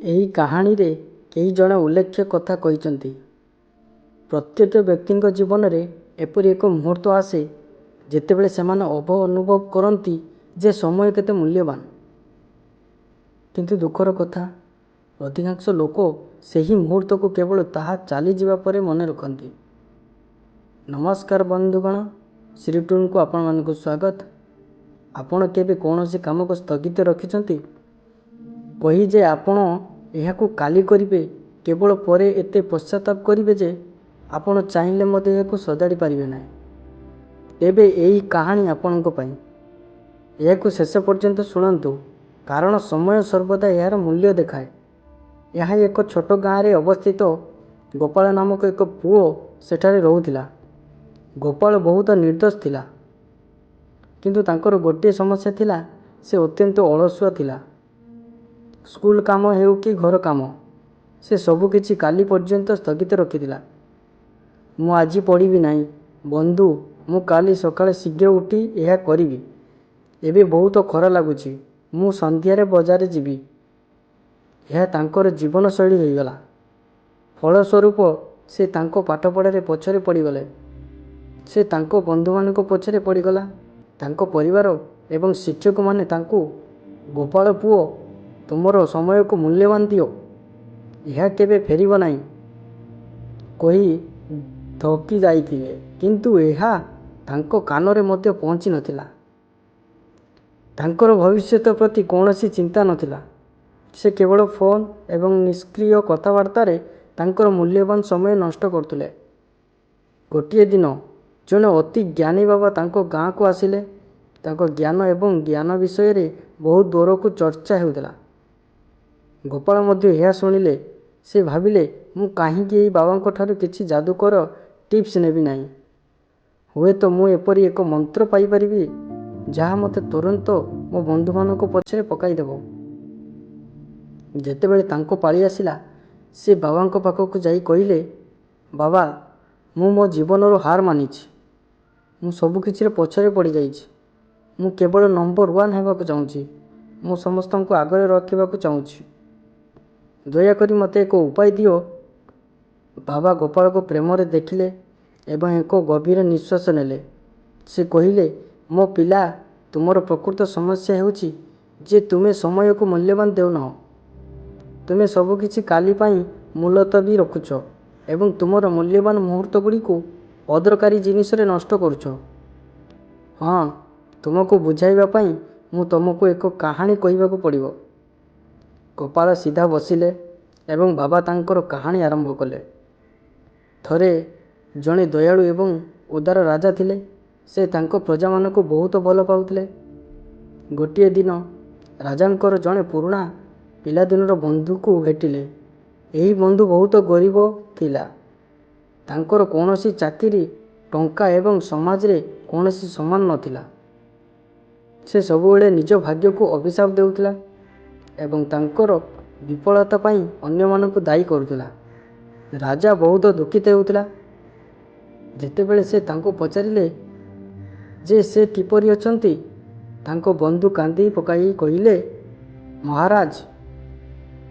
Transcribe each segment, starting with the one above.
ଏହି କାହାଣୀରେ କେହି ଜଣେ ଉଲ୍ଲେଖ୍ୟ କଥା କହିଛନ୍ତି। ପ୍ରତ୍ୟେକ ବ୍ୟକ୍ତିଙ୍କ ଜୀବନରେ ଏପରି ଏକ ମୁହୂର୍ତ୍ତ ଆସେ ଯେତେବେଳେ ସେମାନେ ଅନୁଭବ କରନ୍ତି ଯେ ସମୟ କେତେ ମୂଲ୍ୟବାନ। କିନ୍ତୁ ଦୁଃଖର କଥା, ଅଧିକାଂଶ ଲୋକ ସେହି ମୁହୂର୍ତ୍ତକୁ କେବଳ ତାହା ଚାଲିଯିବା ପରେ ମନେ ରଖନ୍ତି। ନମସ୍କାର ବନ୍ଧୁଗଣ, ଶ୍ରୀଟୁନକୁ ଆପଣମାନଙ୍କୁ ସ୍ୱାଗତ। ଆପଣ କେବେ କୌଣସି କାମକୁ ସ୍ଥଗିତ ରଖିଛନ୍ତି କହି ଯେ ଆପଣ ଏହାକୁ କାଲି କରିବେ, କେବଳ ପରେ ଏତେ ପଶ୍ଚାତାପ କରିବେ ଯେ ଆପଣ ଚାହିଁଲେ ମଧ୍ୟ ଏହାକୁ ସଜାଡ଼ି ପାରିବେ ନାହିଁ? ତେବେ ଏହି କାହାଣୀ ଆପଣଙ୍କ ପାଇଁ। ଏହାକୁ ଶେଷ ପର୍ଯ୍ୟନ୍ତ ଶୁଣନ୍ତୁ, କାରଣ ସମୟ ସର୍ବଦା ଏହାର ମୂଲ୍ୟ ଦେଖାଏ। ଏହା ଏକ ଛୋଟ ଗାଁରେ ଅବସ୍ଥିତ। ଗୋପାଳ ନାମକ ଏକ ପୁଅ ସେଠାରେ ରହୁଥିଲା। ଗୋପାଳ ବହୁତ ନିର୍ଦ୍ଦୋଷ ଥିଲା, କିନ୍ତୁ ତାଙ୍କର ଗୋଟିଏ ସମସ୍ୟା ଥିଲା, ସେ ଅତ୍ୟନ୍ତ ଅଳସୁଆ ଥିଲା। ସ୍କୁଲ କାମ ହେଉ କି ଘର କାମ, ସେ ସବୁକିଛି କାଲି ପର୍ଯ୍ୟନ୍ତ ସ୍ଥଗିତ ରଖିଥିଲା। ମୁଁ ଆଜି ପଢ଼ିବି ନାହିଁ ବନ୍ଧୁ, ମୁଁ କାଲି ସକାଳେ ଶୀଘ୍ର ଉଠି ଏହା କରିବି। ଏବେ ବହୁତ ଖରା ଲାଗୁଛି, ମୁଁ ସନ୍ଧ୍ୟାରେ ବଜାର ଯିବି। ଏହା ତାଙ୍କର ଜୀବନଶୈଳୀ ହୋଇଗଲା। ଫଳସ୍ୱରୂପ ସେ ତାଙ୍କ ପାଠପଢ଼ାରେ ପଛରେ ପଡ଼ିଗଲେ। ସେ ତାଙ୍କ ବନ୍ଧୁମାନଙ୍କ ପଛରେ ପଡ଼ିଗଲା। ତାଙ୍କ ପରିବାର ଏବଂ ଶିକ୍ଷକମାନେ ତାଙ୍କୁ ଗୋପାଳ ପୁଅ, ତୁମର ସମୟକୁ ମୂଲ୍ୟବାନ ଦିଅ, ଏହା କେବେ ଫେରିବ ନାହିଁ କହି ଥକି ଯାଇଥିଲେ। କିନ୍ତୁ ଏହା ତାଙ୍କ କାନରେ ମଧ୍ୟ ପହଞ୍ଚି ନଥିଲା। ତାଙ୍କର ଭବିଷ୍ୟତ ପ୍ରତି କୌଣସି ଚିନ୍ତା ନଥିଲା। ସେ କେବଳ ଫୋନ୍ ଏବଂ ନିଷ୍କ୍ରିୟ କଥାବାର୍ତ୍ତାରେ ତାଙ୍କର ମୂଲ୍ୟବାନ ସମୟ ନଷ୍ଟ କରୁଥିଲେ। ଗୋଟିଏ ଦିନ ଜଣେ ଅତି ଜ୍ଞାନୀ ବାବା ତାଙ୍କ ଗାଁକୁ ଆସିଲେ। ତାଙ୍କ ଜ୍ଞାନ ଏବଂ ଜ୍ଞାନ ବିଷୟରେ ବହୁ ଦୂରକୁ ଚର୍ଚ୍ଚା ହେଉଥିଲା। ଗୋପାଳ ମଧ୍ୟ ଏହା ଶୁଣିଲେ। ସେ ଭାବିଲେ, ମୁଁ କାହିଁକି ଏହି ବାବାଙ୍କଠାରୁ କିଛି ଯାଦୁକର ଟିପ୍ସ ନେବି ନାହିଁ? ହୁଏତ ମୁଁ ଏପରି ଏକ ମନ୍ତ୍ର ପାଇପାରିବି ଯାହା ମୋତେ ତୁରନ୍ତ ମୋ ବନ୍ଧୁମାନଙ୍କ ପଛରେ ପକାଇଦେବ। ଯେତେବେଳେ ତାଙ୍କ ପାଳି ଆସିଲା, ସେ ବାବାଙ୍କ ପାଖକୁ ଯାଇ କହିଲେ, ବାବା, ମୁଁ ମୋ ଜୀବନରୁ ହାର ମାନିଛି। ମୁଁ ସବୁକିଛିରେ ପଛରେ ପଡ଼ିଯାଇଛି। ମୁଁ କେବଳ ନମ୍ବର 1 ହେବାକୁ ଚାହୁଁଛି। ମୁଁ ସମସ୍ତଙ୍କୁ ଆଗରେ ରଖିବାକୁ ଚାହୁଁଛି। ଦୟାକରି ମୋତେ ଏକ ଉପାୟ ଦିଅ। ବାବା ଗୋପାଳକୁ ପ୍ରେମରେ ଦେଖିଲେ ଏବଂ ଏକ ଗଭୀର ନିଶ୍ୱାସ ନେଲେ। ସେ କହିଲେ, ମୋ ପିଲା, ତୁମର ପ୍ରକୃତ ସମସ୍ୟା ହେଉଛି ଯେ ତୁମେ ସମୟକୁ ମୂଲ୍ୟବାନ ଦେଉନାହ। ତୁମେ ସବୁକିଛି କାଲି ପାଇଁ ମୁଲତବୀ ରଖୁଛ ଏବଂ ତୁମର ମୂଲ୍ୟବାନ ମୁହୂର୍ତ୍ତଗୁଡ଼ିକୁ ଅଦରକାରୀ ଜିନିଷରେ ନଷ୍ଟ କରୁଛ। ହଁ, ତୁମକୁ ବୁଝାଇବା ପାଇଁ ମୁଁ ତୁମକୁ ଏକ କାହାଣୀ କହିବାକୁ ପଡ଼ିବ। ଗୋପାଳ ସିଧା ବସିଲେ ଏବଂ ବାବା ତାଙ୍କର କାହାଣୀ ଆରମ୍ଭ କଲେ। ଥରେ ଜଣେ ଦୟାଳୁ ଏବଂ ଉଦାର ରାଜା ଥିଲେ। ସେ ତାଙ୍କ ପ୍ରଜାମାନଙ୍କୁ ବହୁତ ଭଲ ପାଉଥିଲେ। ଗୋଟିଏ ଦିନ ରାଜାଙ୍କର ଜଣେ ପୁରୁଣା ପିଲାଦିନର ବନ୍ଧୁକୁ ଭେଟିଲେ। ଏହି ବନ୍ଧୁ ବହୁତ ଗରିବ ଥିଲା। ତାଙ୍କର କୌଣସି ଚାକିରି, ଟଙ୍କା ଏବଂ ସମାଜରେ କୌଣସି ସମ୍ମାନ ନଥିଲା। ସେ ସବୁବେଳେ ନିଜ ଭାଗ୍ୟକୁ ଅଭିଶାପ ଦେଉଥିଲା ଏବଂ ତାଙ୍କର ବିଫଳତା ପାଇଁ ଅନ୍ୟମାନଙ୍କୁ ଦାୟୀ କରୁଥିଲା। ରାଜା ବହୁତ ଦୁଃଖିତ ହେଉଥିଲା। ଯେତେବେଳେ ସେ ତାଙ୍କୁ ପଚାରିଲେ ଯେ ସେ କିପରି ଅଛନ୍ତି, ତାଙ୍କ ବନ୍ଧୁ କାନ୍ଦି ପକାଇ କହିଲେ, ମହାରାଜ,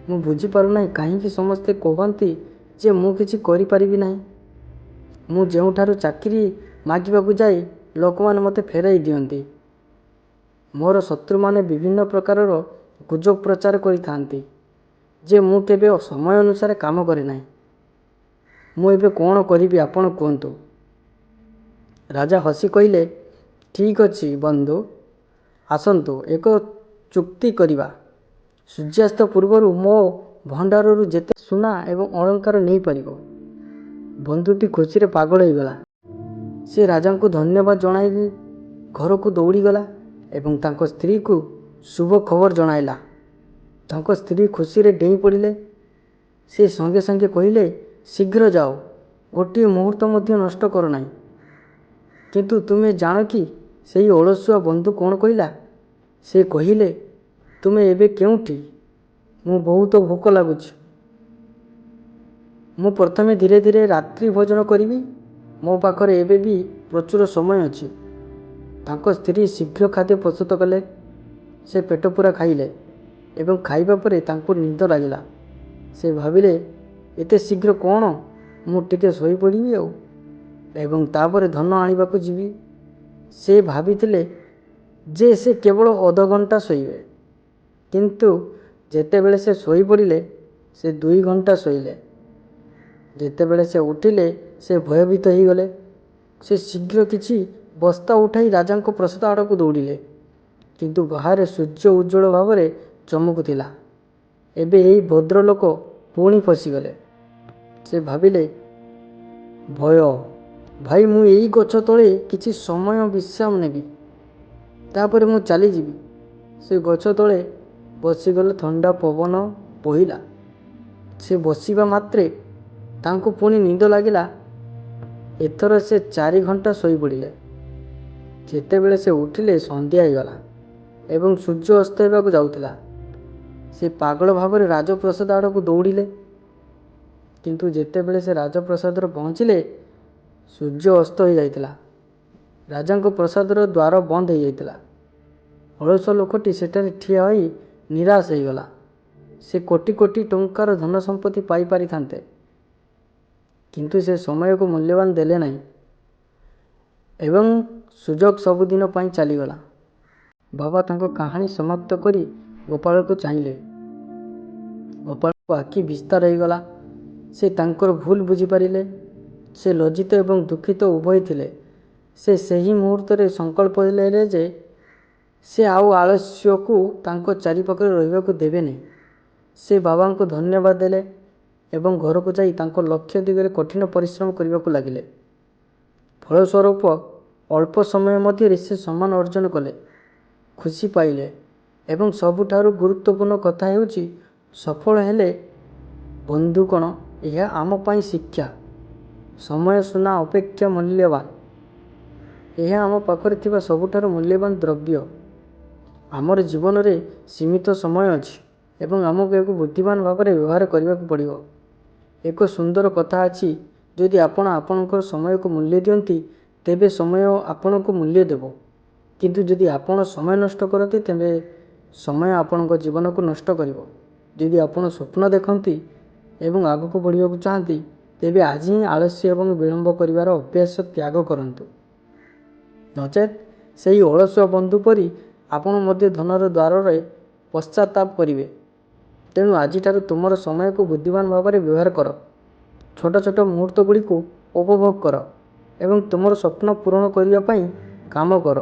ମୁଁ ବୁଝିପାରୁନାହିଁ କାହିଁକି ସମସ୍ତେ କହନ୍ତି ଯେ ମୁଁ କିଛି କରିପାରିବି ନାହିଁ। ମୁଁ ଯେଉଁଠାରୁ ଚାକିରି ମାଗିବାକୁ ଯାଏ, ଲୋକମାନେ ମୋତେ ଫେରାଇ ଦିଅନ୍ତି। ମୋର ଶତ୍ରୁମାନେ ବିଭିନ୍ନ ପ୍ରକାରର ଗୁଜବ ପ୍ରଚାର କରିଥାନ୍ତି ଯେ ମୁଁ କେବେ ସମୟ ଅନୁସାରେ କାମ କରେ ନାହିଁ। ମୁଁ ଏବେ କ'ଣ କରିବି ଆପଣ କୁହନ୍ତୁ? ରାଜା ହସି କହିଲେ, ଠିକ୍ ଅଛି ବନ୍ଧୁ, ଆସନ୍ତୁ ଏକ ଚୁକ୍ତି କରିବା। ସୂର୍ଯ୍ୟାସ୍ତ ପୂର୍ବରୁ ମୋ ଭଣ୍ଡାରରୁ ଯେତେ ସୁନା ଏବଂ ଅଳଙ୍କାର ନେଇପାରିବ। ବନ୍ଧୁଟି ଖୁସିରେ ପାଗଳ ହୋଇଗଲା। ସେ ରାଜାଙ୍କୁ ଧନ୍ୟବାଦ ଜଣାଇ ଘରକୁ ଦୌଡ଼ିଗଲା ଏବଂ ତାଙ୍କ ସ୍ତ୍ରୀକୁ ଶୁଭ ଖବର ଜଣାଇଲା। ତାଙ୍କ ସ୍ତ୍ରୀ ଖୁସିରେ ଡେଇଁ ପଡ଼ିଲେ। ସେ ସଙ୍ଗେ ସଙ୍ଗେ କହିଲେ, ଶୀଘ୍ର ଯାଅ, ଗୋଟିଏ ମୁହୂର୍ତ୍ତ ମଧ୍ୟ ନଷ୍ଟ କର ନାହିଁ। କିନ୍ତୁ ତୁମେ ଜାଣ କି ସେହି ଅଳସୁଆ ବନ୍ଧୁ କ'ଣ କହିଲା? ସେ କହିଲେ, ତୁମେ ଏବେ କେଉଁଠି? ମୁଁ ବହୁତ ଭୋକ ଲାଗୁଛି। ମୁଁ ପ୍ରଥମେ ଧୀରେ ଧୀରେ ରାତ୍ରି ଭୋଜନ କରିବି। ମୋ ପାଖରେ ଏବେ ବି ପ୍ରଚୁର ସମୟ ଅଛି। ତାଙ୍କ ସ୍ତ୍ରୀ ଶୀଘ୍ର ଖାଦ୍ୟ ପ୍ରସ୍ତୁତ କଲେ। ସେ ପେଟ ପୂରା ଖାଇଲେ ଏବଂ ଖାଇବା ପରେ ତାଙ୍କୁ ନିଦ ଲାଗିଲା। ସେ ଭାବିଲେ ଏତେ ଶୀଘ୍ର କ'ଣ, ମୁଁ ଟିକେ ଶୋଇପଡ଼ିବି ଆଉ, ଏବଂ ତାପରେ ଧନ ଆଣିବାକୁ ଯିବି। ସେ ଭାବିଥିଲେ ଯେ ସେ କେବଳ ଅଧଘଣ୍ଟା ଶୋଇବେ, କିନ୍ତୁ ଯେତେବେଳେ ସେ ଶୋଇପଡ଼ିଲେ ସେ 2 ଘଣ୍ଟା ଶୋଇଲେ। ଯେତେବେଳେ ସେ ଉଠିଲେ ସେ ଭୟଭୀତ ହୋଇଗଲେ। ସେ ଶୀଘ୍ର କିଛି ବସ୍ତା ଉଠାଇ ରାଜାଙ୍କ ପ୍ରାସାଦ ଆଡ଼କୁ ଦୌଡ଼ିଲେ, କିନ୍ତୁ ବାହାରେ ସୂର୍ଯ୍ୟ ଉଜ୍ଜ୍ୱଳ ଭାବରେ ଚମକୁଥିଲା। ଏବେ ଏହି ଭଦ୍ରଲୋକ ପୁଣି ଫସିଗଲେ। ସେ ଭାବିଲେ, ଭୟ, ଭାଇ ମୁଁ ଏଇ ଗଛ ତଳେ କିଛି ସମୟ ବିଶ୍ରାମ ନେବି, ତାପରେ ମୁଁ ଚାଲିଯିବି। ସେ ଗଛ ତଳେ ବସିଗଲେ। ଥଣ୍ଡା ପବନ ବୋହିଲା। ସେ ବସିବା ମାତ୍ରେ ତାଙ୍କୁ ପୁଣି ନିଦ ଲାଗିଲା। ଏଥର ସେ 4 ଘଣ୍ଟା ଶୋଇପଡ଼ିଲେ। ଯେତେବେଳେ ସେ ଉଠିଲେ ସନ୍ଧ୍ୟା ହୋଇଗଲା ଏବଂ ସୂର୍ଯ୍ୟ ଅସ୍ତ ହେବାକୁ ଯାଉଥିଲା। ସେ ପାଗଳ ଭାବରେ ରାଜପ୍ରସାଦ ଆଡ଼କୁ ଦୌଡ଼ିଲେ, କିନ୍ତୁ ଯେତେବେଳେ ସେ ରାଜପ୍ରସାଦରେ ପହଞ୍ଚିଲେ ସୂର୍ଯ୍ୟ ଅସ୍ତ ହୋଇଯାଇଥିଲା। ରାଜାଙ୍କ ପ୍ରାସାଦର ଦ୍ୱାର ବନ୍ଦ ହୋଇଯାଇଥିଲା। ଅଳସୁଆ ଲୋକଟି ସେଠାରେ ଠିଆ ହୋଇ ନିରାଶ ହୋଇଗଲା। ସେ କୋଟି କୋଟି ଟଙ୍କାର ଧନ ସମ୍ପତ୍ତି ପାଇପାରିଥାନ୍ତେ, କିନ୍ତୁ ସେ ସମୟକୁ ମୂଲ୍ୟବାନ ଦେଲେ ନାହିଁ ଏବଂ ସୁଯୋଗ ସବୁଦିନ ପାଇଁ ଚାଲିଗଲା। ବାବା ତାଙ୍କ କାହାଣୀ ସମାପ୍ତ କରି ଗୋପାଳକୁ ଚାହିଁଲେ। ଗୋପାଳଙ୍କ ଆଖି ବିସ୍ତାର ହୋଇଗଲା। ସେ ତାଙ୍କର ଭୁଲ ବୁଝିପାରିଲେ। ସେ ଲଜ୍ଜିତ ଏବଂ ଦୁଃଖିତ ଉଭୟ ଥିଲେ। ସେ ସେହି ମୁହୂର୍ତ୍ତରେ ସଂକଳ୍ପ ନେଲେ ଯେ ସେ ଆଉ ଆଳସ୍ୟକୁ ତାଙ୍କ ଚାରିପାଖରେ ରହିବାକୁ ଦେବେନି। ସେ ବାବାଙ୍କୁ ଧନ୍ୟବାଦ ଦେଲେ ଏବଂ ଘରକୁ ଯାଇ ତାଙ୍କ ଲକ୍ଷ୍ୟ ଦିଗରେ କଠିନ ପରିଶ୍ରମ କରିବାକୁ ଲାଗିଲେ। ଫଳସ୍ୱରୂପ ଅଳ୍ପ ସମୟ ମଧ୍ୟରେ ସେ ସମ୍ମାନ ଅର୍ଜନ କଲେ, ଖୁସି ପାଇଲେ ଏବଂ ସବୁଠାରୁ ଗୁରୁତ୍ୱପୂର୍ଣ୍ଣ କଥା ହେଉଛି ସଫଳ ହେଲେ। ବନ୍ଧୁଗଣ, ଏହା ଆମ ପାଇଁ ଶିକ୍ଷା। ସମୟ ସୁନା ଅପେକ୍ଷା ମୂଲ୍ୟବାନ। ଏହା ଆମ ପାଖରେ ଥିବା ସବୁଠାରୁ ମୂଲ୍ୟବାନ ଦ୍ରବ୍ୟ। ଆମର ଜୀବନରେ ସୀମିତ ସମୟ ଅଛି ଏବଂ ଆମକୁ ଏହାକୁ ବୁଦ୍ଧିମାନ ଭାବରେ ବ୍ୟବହାର କରିବାକୁ ପଡ଼ିବ। ଏକ ସୁନ୍ଦର କଥା ଅଛି, ଯଦି ଆପଣ ଆପଣଙ୍କର ସମୟକୁ ମୂଲ୍ୟ ଦିଅନ୍ତି ତେବେ ସମୟ ଆପଣଙ୍କୁ ମୂଲ୍ୟ ଦେବ, କିନ୍ତୁ ଯଦି ଆପଣ ସମୟ ନଷ୍ଟ କରନ୍ତି ତେବେ ସମୟ ଆପଣଙ୍କ ଜୀବନକୁ ନଷ୍ଟ କରିବ। ଯଦି ଆପଣ ସ୍ୱପ୍ନ ଦେଖନ୍ତି ଏବଂ ଆଗକୁ ବଢ଼ିବାକୁ ଚାହାନ୍ତି ତେବେ ଆଜି ହିଁ ଆଳସ୍ୟ ଏବଂ ବିଳମ୍ବ କରିବାର ଅଭ୍ୟାସ ତ୍ୟାଗ କରନ୍ତୁ, ନଚେତ୍ ସେହି ଅଳସୁଆ ବନ୍ଧୁ ପରି ଆପଣ ମଧ୍ୟ ଧନର ଦ୍ୱାରରେ ପଶ୍ଚାତାପ କରିବେ। ତେଣୁ ଆଜିଠାରୁ ତୁମର ସମୟକୁ ବୁଦ୍ଧିମାନ ଭାବରେ ବ୍ୟବହାର କର, ଛୋଟ ଛୋଟ ମୁହୂର୍ତ୍ତଗୁଡ଼ିକୁ ଉପଭୋଗ କର ଏବଂ ତୁମର ସ୍ୱପ୍ନ ପୂରଣ କରିବା ପାଇଁ କାମ କର।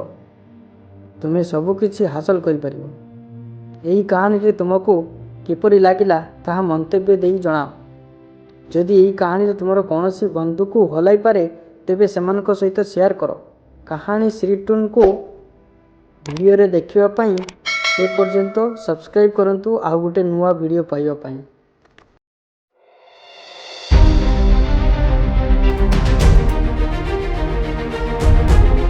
ତୁମେ ସବୁକିଛି ହାସଲ କରିପାରିବ। ଏହି କାହାଣୀଟି ତୁମକୁ କିପରି ଲାଗିଲା ତାହା ମନ୍ତବ୍ୟ ଦେଇ ଜଣାଅ। ଯଦି ଏହି କାହାଣୀରେ ତୁମର କୌଣସି ବନ୍ଧୁକୁ ହଲାଇପାରେ ତେବେ ସେମାନଙ୍କ ସହିତ ସେୟାର କର। କାହାଣୀ ଶ୍ରୀଟୁନକୁ ଭିଡ଼ିଓରେ ଦେଖିବା ପାଇଁ ଏପର୍ଯ୍ୟନ୍ତ ସବସ୍କ୍ରାଇବ୍ କରନ୍ତୁ ଆଉ ଗୋଟେ ନୂଆ ଭିଡ଼ିଓ ପାଇବା ପାଇଁ।